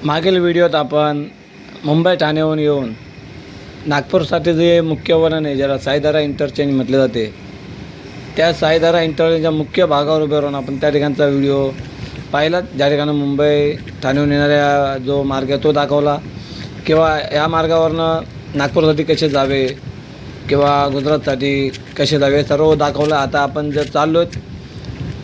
मागील व्हिडिओत आपण मुंबई ठाण्याहून येऊन नागपूरसाठी जे मुख्य वळण आहे, ज्याला साईदारा इंटरचेंज म्हटले जाते, त्या साईदारा इंटरचेंजच्या मुख्य भागावर उभे राहून आपण त्या ठिकाणचा व्हिडिओ पाहिला. ज्या ठिकाणी मुंबई ठाण्याहून येणाऱ्या जो मार्ग आहे तो दाखवला, किंवा या मार्गावरनं नागपूरसाठी कसे जावे किंवा गुजरातसाठी कसे जावे सर्व दाखवलं. आता आपण जर चाललो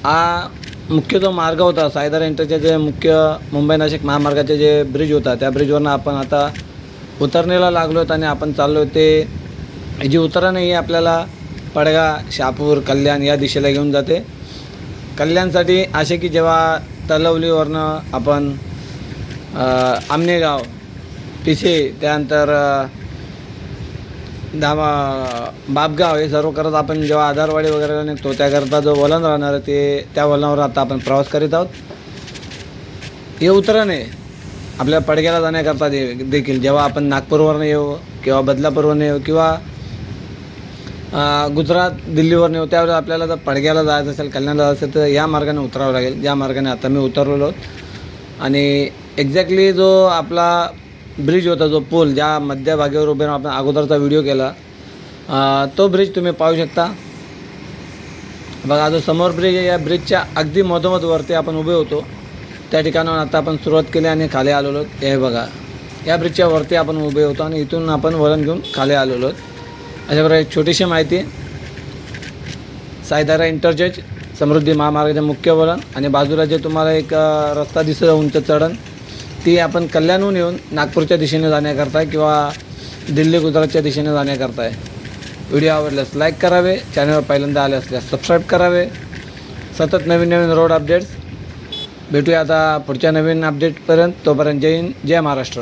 हा मुख्य जो मार्ग होता साईदारा इंटरचेंज, जे मुख्य मुंबई नाशिक महामार्गाचे जे ब्रिज होता, त्या ब्रिजवरनं आपण आता उतरणीला लागलो आहेत आणि आपण चाललो आहे. ते जी उतरण आहे आपल्याला पडगा, शहापूर, कल्याण या दिशेला घेऊन जाते. कल्याणसाठी असे की जेव्हा तलवलीवरनं आपण आमनेगाव, पिसे, त्यानंतर बापगाव हे सर्व करत आपण जेव्हा आधारवाडी वगैरे निघतो, त्याकरता जो वळण राहणार आहे ते त्या वळणावर आता आपण प्रवास करीत आहोत. हे उतरण आहे आपल्या पडग्याला जाण्याकरता देखील. जेव्हा आपण नागपूरवरनं येऊ किंवा बदलापूरवरनं येऊ किंवा गुजरात, दिल्लीवरनं येऊ, त्यावेळेस आपल्याला जर पडग्याला जायचं असेल, कल्याणला जायचं असेल, तर या मार्गाने उतरावं लागेल. ज्या मार्गाने आता मी उतरलेलो आहोत. आणि एक्झॅक्टली जो आपला ब्रिज होता, जो पूल ज्या मध्यभागीवर उभे राहून आपण अगोदरचा व्हिडिओ केला, तो ब्रिज तुम्ही पाहू शकता. बघा, जो समोर ब्रिज आहे, या ब्रिजच्या अगदी मधोमध वरती आपण उभे होतो. त्या ठिकाणाहून आता आपण सुरुवात केली आणि खाली आलेलो आहोत. हे बघा, या ब्रिजच्या वरती आपण उभे होतो आणि इथून आपण वळण घेऊन खाली आलेलो आहोत. अशा प्रकारे एक छोटीशी माहिती. साईदारा इंटरचेंज, समृद्धी महामार्गाचे मुख्य वळण, आणि बाजूला जे तुम्हाला एक रस्ता दिसत उंच चढण, ती आपण कल्याणहून येऊन नागपूरच्या दिशेने जाण्याकरता किंवा दिल्ली, गुजरातच्या दिशेने जाण्याकरता आहे. व्हिडिओ आवडल्यास लाईक करावे, चॅनलवर पहिल्यांदा आले असल्यास सबस्क्राईब करावे. सतत नवीन नवीन रोड अपडेट्स भेटूया आता पुढच्या नवीन अपडेटपर्यंत. तोपर्यंत जय हिंद, जय महाराष्ट्र.